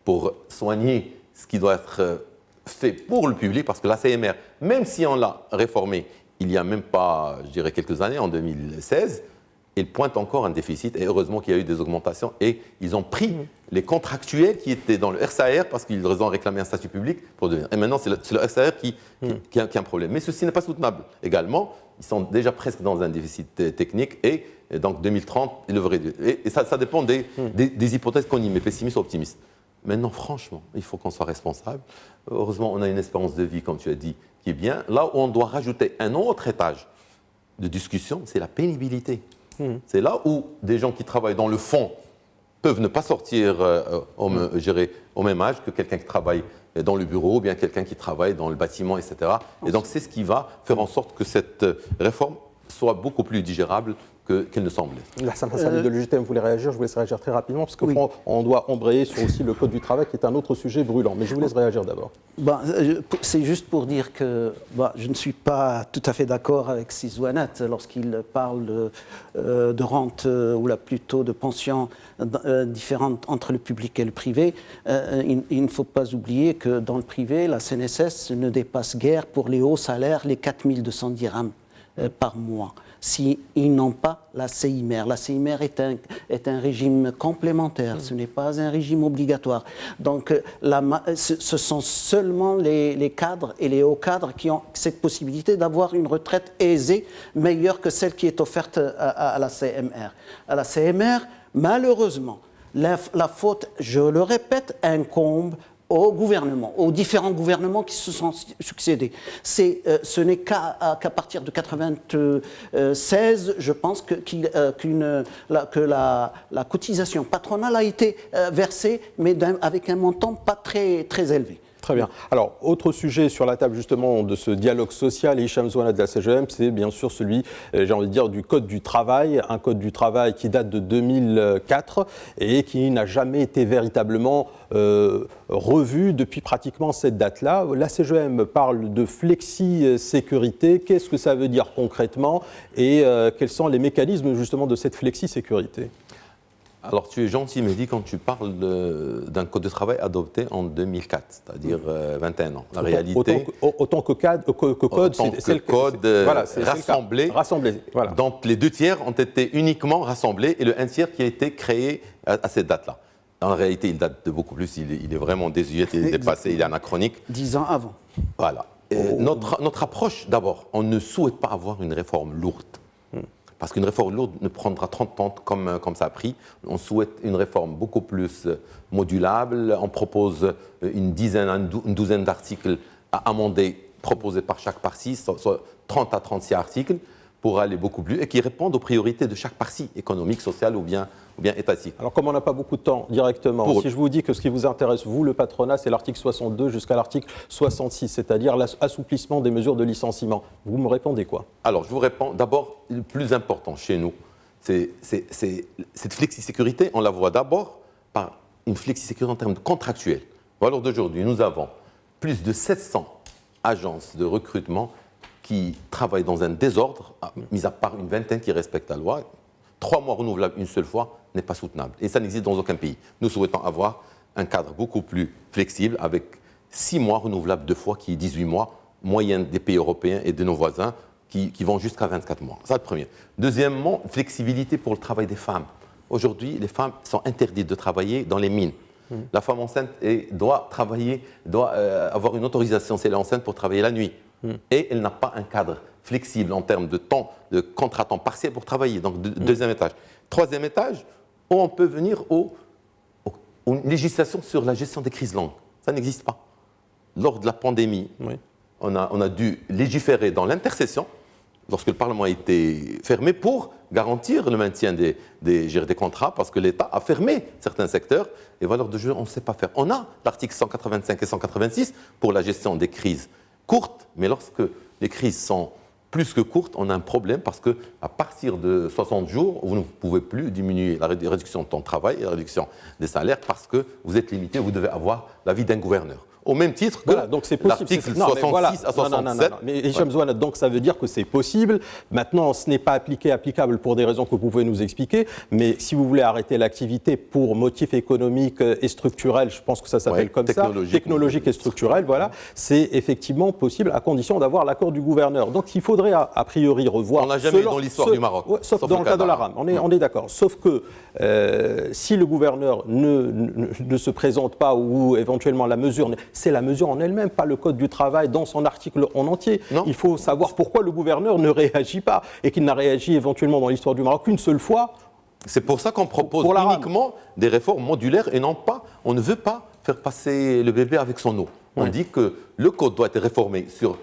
pour soigner ce qui doit être fait pour le public, parce que la CMR, même si on l'a réformée il n'y a même pas, je dirais, quelques années, en 2016, elle pointe encore un déficit, et heureusement qu'il y a eu des augmentations, et ils ont pris les contractuels qui étaient dans le RSAR, parce qu'ils ont réclamé un statut public pour devenir. Et maintenant, c'est le RSAR qui a un problème. Mais ceci n'est pas soutenable. Également, ils sont déjà presque dans un déficit technique, et donc 2030, il devrait... Et ça dépend des hypothèses qu'on y met, pessimistes ou optimistes. Maintenant, franchement, il faut qu'on soit responsable. Heureusement, on a une espérance de vie, comme tu as dit, qui est bien. Là où on doit rajouter un autre étage de discussion, c'est la pénibilité. C'est là où des gens qui travaillent dans le fond peuvent ne pas sortir au même âge que quelqu'un qui travaille dans le bureau, ou bien quelqu'un qui travaille dans le bâtiment, etc. Et donc, c'est ce qui va faire en sorte que cette réforme soit beaucoup plus digérable qu'elle ne semblait. Lassana Sami de l'UGTM voulait réagir, je vous laisse réagir très rapidement, parce qu'on doit embrayer sur aussi le Code du travail, qui est un autre sujet brûlant. Mais je vous laisse réagir d'abord. C'est juste pour dire que je ne suis pas tout à fait d'accord avec Sizouanat lorsqu'il parle de rente, ou là plutôt de pensions différentes entre le public et le privé. Il ne faut pas oublier que dans le privé, la CNSS ne dépasse guère pour les hauts salaires les 4200 dirhams par mois, s'ils n'ont pas la CIMR. La CIMR est un régime complémentaire, ce n'est pas un régime obligatoire. Donc ce sont seulement les cadres et les hauts cadres qui ont cette possibilité d'avoir une retraite aisée, meilleure que celle qui est offerte à la CMR. À la CMR, malheureusement, la faute, je le répète, incombe au gouvernement, aux différents gouvernements qui se sont succédés. Ce n'est qu'à partir de 1996, je pense, que la cotisation patronale a été versée, mais avec un montant pas très, très élevé. Très bien. Alors, autre sujet sur la table justement de ce dialogue social, Hicham Zouanat de la CGM, c'est bien sûr celui, j'ai envie de dire, du Code du travail, un Code du travail qui date de 2004 et qui n'a jamais été véritablement revu depuis pratiquement cette date-là. La CGM parle de flexi-sécurité. Qu'est-ce que ça veut dire concrètement et quels sont les mécanismes justement de cette flexi-sécurité ? Alors, tu es gentil, Mehdi, quand tu parles d'un code de travail adopté en 2004, c'est-à-dire 21 ans. La réalité... Autant que code, c'est le code rassemblé. Voilà. Donc, les 2 tiers ont été uniquement rassemblés et le 1 tiers qui a été créé à cette date-là. En réalité, il date de beaucoup plus, il est vraiment désuet, il est dépassé, il est anachronique. 10 ans avant. Voilà. Notre approche, d'abord, on ne souhaite pas avoir une réforme lourde. Parce qu'une réforme lourde ne prendra 30 ans comme ça a pris. On souhaite une réforme beaucoup plus modulable. On propose une douzaine d'articles à amender, proposés par chaque partie, soit 30 à 36 articles, pour aller beaucoup plus, et qui répondent aux priorités de chaque partie, économique, sociale ou bien étatique. Alors, comme on n'a pas beaucoup de temps directement, si je vous dis que ce qui vous intéresse, vous, le patronat, c'est l'article 62 jusqu'à l'article 66, c'est-à-dire l'assouplissement des mesures de licenciement, vous me répondez quoi ? Alors, je vous réponds, d'abord, le plus important chez nous, c'est cette flexi-sécurité, on la voit d'abord par une flexi-sécurité en termes contractuels. Alors d'aujourd'hui, nous avons plus de 700 agences de recrutement qui travaillent dans un désordre, mis à part une vingtaine qui respectent la loi. 3 mois renouvelables une seule fois n'est pas soutenable. Et ça n'existe dans aucun pays. Nous souhaitons avoir un cadre beaucoup plus flexible avec 6 mois renouvelables 2 fois, qui est 18 mois, moyenne des pays européens et de nos voisins, qui vont jusqu'à 24 mois. Ça, le premier. Deuxièmement, flexibilité pour le travail des femmes. Aujourd'hui, les femmes sont interdites de travailler dans les mines. La femme enceinte doit travailler, doit avoir une autorisation si elle est enceinte pour travailler la nuit. Et elle n'a pas un cadre flexible en termes de temps, de contrat à temps partiel pour travailler. Donc, deuxième étage. Troisième étage, on peut venir aux législations sur la gestion des crises longues. Ça n'existe pas. Lors de la pandémie, on a dû légiférer dans l'intercession, lorsque le Parlement a été fermé, pour garantir le maintien des contrats, parce que l'État a fermé certains secteurs, et valeur de jeu, on ne sait pas faire. On a l'article 185 et 186 pour la gestion des crises courtes, mais lorsque les crises sont plus que courtes, on a un problème, parce qu'à partir de 60 jours, vous ne pouvez plus diminuer la réduction de temps de travail et la réduction des salaires, parce que vous êtes limité, vous devez avoir l'avis d'un gouverneur. Au même titre que l'article 66 à 67. Mais Hicham Zouanat, donc ça veut dire que c'est possible. Maintenant, ce n'est pas applicable pour des raisons que vous pouvez nous expliquer. Mais si vous voulez arrêter l'activité pour motif économique et structurel, je pense que ça s'appelle comme ça, technologique et structurel, voilà, c'est effectivement possible à condition d'avoir l'accord du gouverneur. Donc il faudrait a priori revoir. On n'a jamais eu dans l'histoire du Maroc. Sauf dans le cas de la RAM. On est d'accord. Sauf que si le gouverneur ne se présente pas ou éventuellement la mesure, c'est la mesure en elle-même, pas le Code du travail dans son article en entier. Non. Il faut savoir pourquoi le gouverneur ne réagit pas et qu'il n'a réagi éventuellement dans l'histoire du Maroc qu'une seule fois. C'est pour ça qu'on propose uniquement des réformes modulaires et non pas, on ne veut pas faire passer le bébé avec son eau. On dit que le Code doit être réformé sur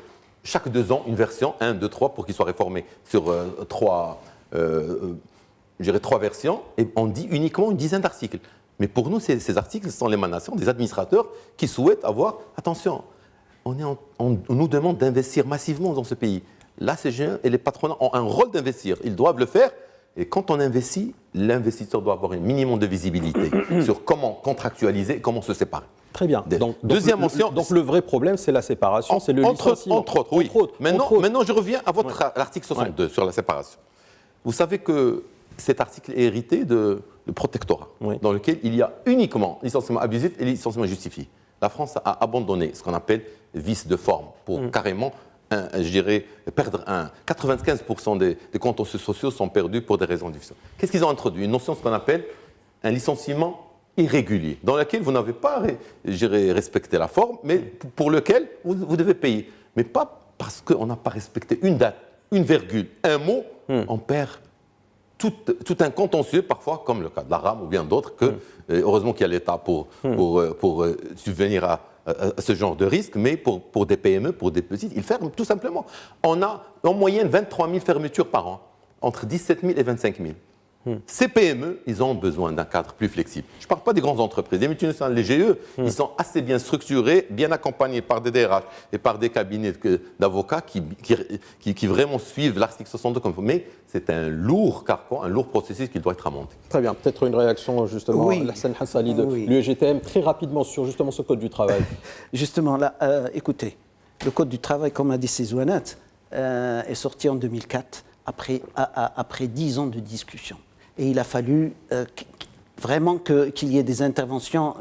chaque 2 ans, une version, 1, 2, 3, pour qu'il soit réformé sur 3 versions, et on dit uniquement une dizaine d'articles. Mais pour nous, ces articles sont l'émanation des administrateurs qui souhaitent avoir... Attention, on nous demande d'investir massivement dans ce pays. La CGE et les patronats ont un rôle d'investir. Ils doivent le faire. Et quand on investit, l'investisseur doit avoir un minimum de visibilité sur comment contractualiser et comment se séparer. Très bien. Deuxième mention. Donc le vrai problème, c'est la séparation, c'est le licenciement. Entre autres, oui. Maintenant, je reviens à l'article 62 sur la séparation. Vous savez que cet article est hérité du protectorat, dans lequel il y a uniquement licenciement abusif et licenciement justifié. La France a abandonné ce qu'on appelle vice de forme pour carrément, je dirais, perdre 95% des contentieux sociaux sont perdus pour des raisons difficiles. Qu'est-ce qu'ils ont introduit? Une notion, ce qu'on appelle un licenciement irrégulier, dans lequel vous n'avez pas respecté la forme, mais pour lequel vous devez payer. Mais pas parce qu'on n'a pas respecté une date, une virgule, un mot, on perd tout un contentieux, parfois, comme le cas de la RAM ou bien d'autres, que heureusement qu'il y a l'État pour subvenir à ce genre de risque, mais pour des PME, pour des petites, ils ferment tout simplement. On a en moyenne 23 000 fermetures par an, entre 17 000 et 25 000. Ces PME, ils ont besoin d'un cadre plus flexible. Je ne parle pas des grandes entreprises. Les multinationales, les GE, ils sont assez bien structurés, bien accompagnés par des DRH et par des cabinets d'avocats qui vraiment suivent l'article 62 comme il faut. Mais c'est un lourd carcan, un lourd processus qui doit être remonté. Très bien. Peut-être une réaction justement, Hassan Hassali de l'UEGTM, très rapidement sur justement ce Code du travail. Justement, là, écoutez, le Code du travail, comme a dit Zouanat, est sorti en 2004, après 10 ans de discussion. Et il a fallu vraiment qu'il y ait des interventions,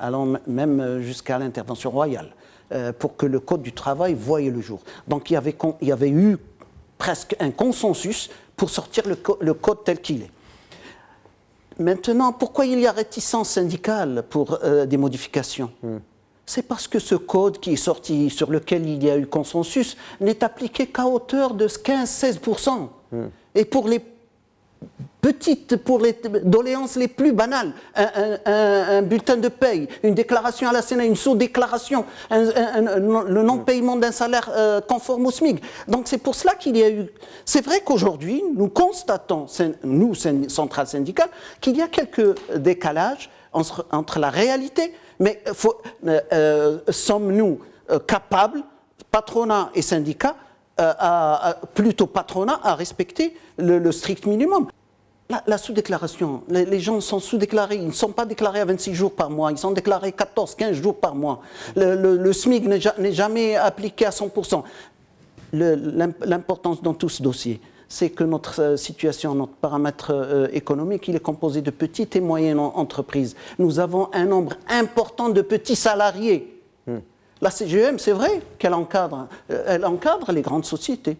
allant même jusqu'à l'intervention royale, pour que le Code du travail voie le jour. Donc il y avait eu presque un consensus pour sortir le Code tel qu'il est. Maintenant, pourquoi il y a réticence syndicale pour des modifications? C'est parce que ce code qui est sorti, sur lequel il y a eu consensus, n'est appliqué qu'à hauteur de 15-16%. Et pour les doléances les plus banales, un bulletin de paye, une déclaration à la Sénat, une sous-déclaration, le non-paiement d'un salaire conforme au SMIC. Donc c'est pour cela qu'il y a eu... C'est vrai qu'aujourd'hui, nous constatons, nous, centrale syndicale, qu'il y a quelques décalages entre la réalité, mais sommes-nous capables, patronat et syndicats, plutôt patronat, à respecter le strict minimum? La sous-déclaration, les gens sont sous-déclarés, ils ne sont pas déclarés à 26 jours par mois, ils sont déclarés 14-15 jours par mois. Le SMIC n'est jamais appliqué à 100%. l'importance dans tout ce dossier, c'est que notre situation, notre paramètre économique, il est composé de petites et moyennes entreprises. Nous avons un nombre important de petits salariés. La CGM, c'est vrai qu'elle encadre les grandes sociétés.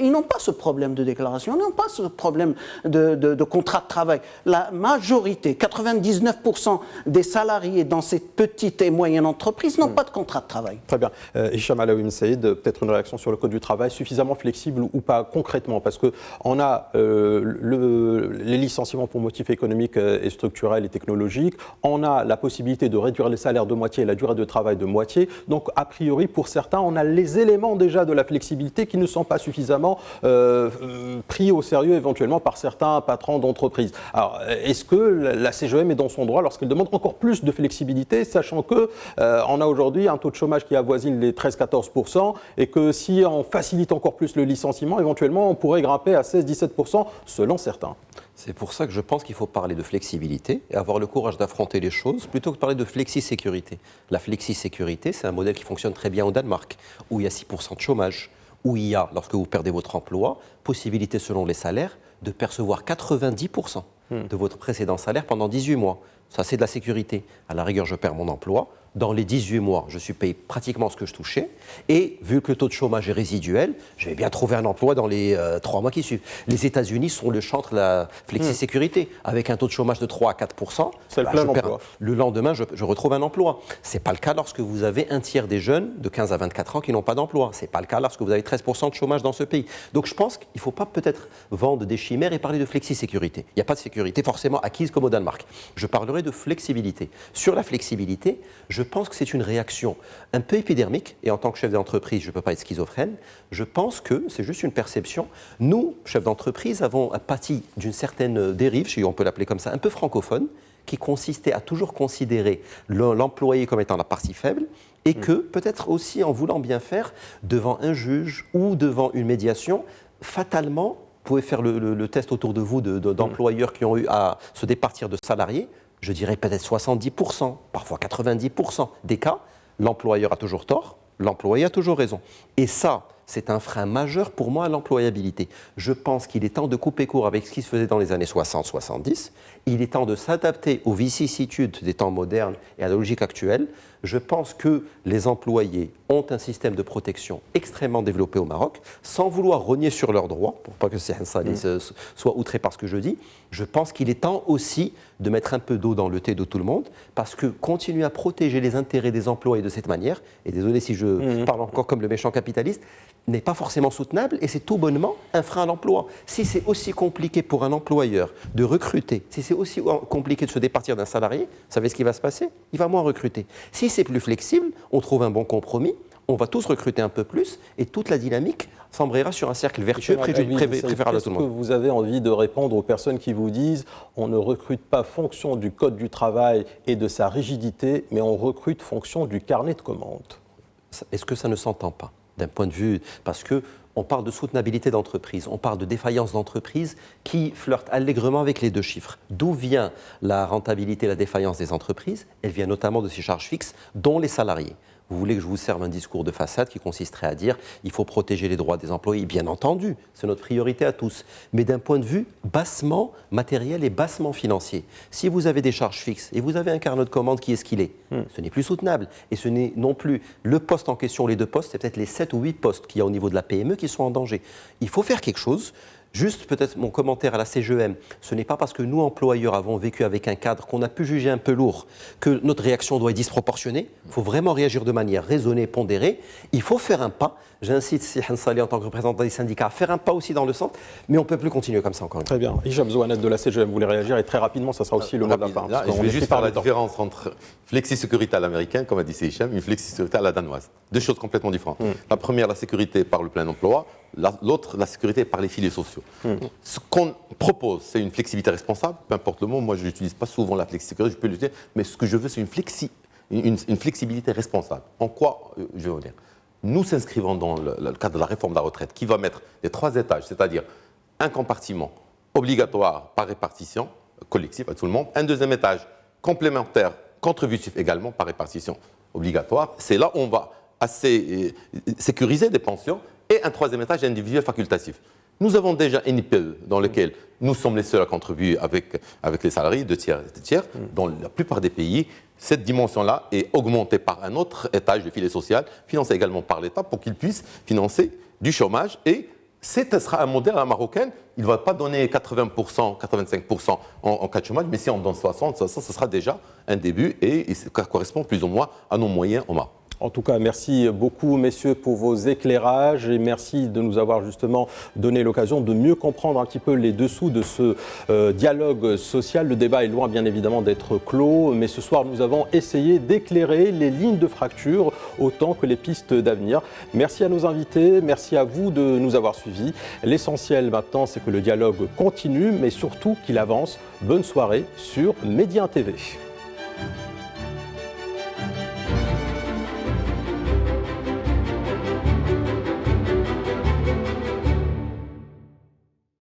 Ils n'ont pas ce problème de déclaration, ils n'ont pas ce problème de contrat de travail. La majorité, 99% des salariés dans ces petites et moyennes entreprises n'ont pas de contrat de travail. Très bien. Hicham Alaoui Saïd, peut-être une réaction sur le Code du travail, suffisamment flexible ou pas concrètement, parce qu'on a les licenciements pour motifs économiques et structurels et technologiques, on a la possibilité de réduire les salaires de moitié et la durée de travail de moitié, donc a priori pour certains, on a les éléments déjà de la flexibilité qui ne sont pas suffisamment pris au sérieux éventuellement par certains patrons d'entreprise. Alors, est-ce que la CGM est dans son droit lorsqu'elle demande encore plus de flexibilité, sachant que on a aujourd'hui un taux de chômage qui avoisine les 13-14% et que si on facilite encore plus le licenciement, éventuellement on pourrait grimper à 16-17% selon certains. C'est pour ça que je pense qu'il faut parler de flexibilité et avoir le courage d'affronter les choses plutôt que de parler de flexi-sécurité. La flexi-sécurité, c'est un modèle qui fonctionne très bien au Danemark, où il y a 6% de chômage, où il y a, lorsque vous perdez votre emploi, possibilité selon les salaires de percevoir 90% de votre précédent salaire pendant 18 mois. Ça, c'est de la sécurité. À la rigueur, je perds mon emploi. Dans les 18 mois, je suis payé pratiquement ce que je touchais. Et vu que le taux de chômage est résiduel, je vais bien trouver un emploi dans les 3 mois qui suivent. Les États-Unis sont le chantre de la flexi-sécurité. Avec un taux de chômage de 3 à 4%, c'est le plein emploi. Le lendemain, je retrouve un emploi. Ce n'est pas le cas lorsque vous avez un tiers des jeunes de 15 à 24 ans qui n'ont pas d'emploi. Ce n'est pas le cas lorsque vous avez 13% de chômage dans ce pays. Donc je pense qu'il ne faut pas peut-être vendre des chimères et parler de flexi-sécurité. Il n'y a pas de sécurité forcément acquise comme au Danemark. Je parlerai de flexibilité. Sur la flexibilité, je pense que c'est une réaction un peu épidermique, et en tant que chef d'entreprise, je ne peux pas être schizophrène, je pense que c'est juste une perception. Nous, chefs d'entreprise, avons pâti d'une certaine dérive, si on peut l'appeler comme ça, un peu francophone, qui consistait à toujours considérer l'employé comme étant la partie faible, et que, peut-être aussi en voulant bien faire, devant un juge ou devant une médiation, fatalement, vous pouvez faire le test autour de vous d'employeurs qui ont eu à se départir de salariés, je dirais peut-être 70%, parfois 90% des cas, l'employeur a toujours tort, l'employé a toujours raison. Et ça, c'est un frein majeur pour moi à l'employabilité. Je pense qu'il est temps de couper court avec ce qui se faisait dans les années 60-70. Il est temps de s'adapter aux vicissitudes des temps modernes et à la logique actuelle. Je pense que les employés ont un système de protection extrêmement développé au Maroc, sans vouloir rogner sur leurs droits, pour pas que Sihan Saleh soit outré par ce que je dis. Je pense qu'il est temps aussi de mettre un peu d'eau dans le thé de tout le monde, parce que continuer à protéger les intérêts des employés de cette manière, et désolé si je parle encore comme le méchant capitaliste, n'est pas forcément soutenable et c'est tout bonnement un frein à l'emploi. Si c'est aussi compliqué pour un employeur de recruter, si c'est aussi compliqué de se départir d'un salarié, vous savez ce qui va se passer? Il va moins recruter. Si c'est plus flexible, on trouve un bon compromis, on va tous recruter un peu plus et toute la dynamique s'embrayera sur un cercle vertueux préférable à tout le monde. Est-ce que vous avez envie de répondre aux personnes qui vous disent on ne recrute pas fonction du code du travail et de sa rigidité, mais on recrute fonction du carnet de commandes? Est-ce que ça ne s'entend pas d'un point de vue, parce qu'on parle de soutenabilité d'entreprise, on parle de défaillance d'entreprise qui flirte allègrement avec les deux chiffres. D'où vient la rentabilité, la défaillance des entreprises? Elle vient notamment de ces charges fixes, dont les salariés. Vous voulez que je vous serve un discours de façade qui consisterait à dire il faut protéger les droits des employés? Bien entendu, c'est notre priorité à tous. Mais d'un point de vue bassement matériel et bassement financier. Si vous avez des charges fixes et vous avez un carnet de commande qui est ce qu'il est, ce n'est plus soutenable. Et ce n'est non plus le poste en question, les deux postes, c'est peut-être les 7 ou 8 postes qu'il y a au niveau de la PME qui sont en danger. Il faut faire quelque chose. Juste peut-être mon commentaire à la CGM, ce n'est pas parce que nous, employeurs, avons vécu avec un cadre qu'on a pu juger un peu lourd que notre réaction doit être disproportionnée. Il faut vraiment réagir de manière raisonnée, pondérée. Il faut faire un pas. J'incite Sihan Saleh en tant que représentant des syndicats à faire un pas aussi dans le sens, mais on ne peut plus continuer comme ça encore une fois. Très bien. Hicham Zouaned de la CGM, vous voulez réagir et très rapidement, ça sera aussi le mot de la fin. Je vais juste faire la différence entre flexi-sécurité à l'américaine, comme a dit Hicham, et une flexi-sécurité à la danoise. Deux choses complètement différentes. La première, la sécurité par le plein emploi. L'autre, la sécurité par les filets sociaux. Ce qu'on propose, c'est une flexibilité responsable, peu importe le mot. Moi, je n'utilise pas souvent la flexibilité, je peux l'utiliser, mais ce que je veux, c'est une flexibilité responsable. En quoi, je vais vous dire, nous s'inscrivons dans le cadre de la réforme de la retraite, qui va mettre les 3 étages, c'est-à-dire un compartiment obligatoire par répartition collective à tout le monde, un deuxième étage complémentaire contributif également par répartition obligatoire. C'est là où on va assez sécuriser des pensions et un troisième étage individuel facultatif. Nous avons déjà un IPE dans lequel nous sommes les seuls à contribuer avec les salariés de tiers. Dans la plupart des pays, cette dimension-là est augmentée par un autre étage de filet social, financé également par l'État, pour qu'il puisse financer du chômage. Et ce sera un modèle à la marocaine. Il ne va pas donner 80%, 85% en cas de chômage, mais si on donne 60%, ça sera déjà un début et ça correspond plus ou moins à nos moyens au Maroc. En tout cas, merci beaucoup, messieurs, pour vos éclairages et merci de nous avoir justement donné l'occasion de mieux comprendre un petit peu les dessous de ce dialogue social. Le débat est loin, bien évidemment, d'être clos, mais ce soir, nous avons essayé d'éclairer les lignes de fracture autant que les pistes d'avenir. Merci à nos invités, merci à vous de nous avoir suivis. L'essentiel maintenant, c'est que le dialogue continue, mais surtout qu'il avance. Bonne soirée sur Média TV.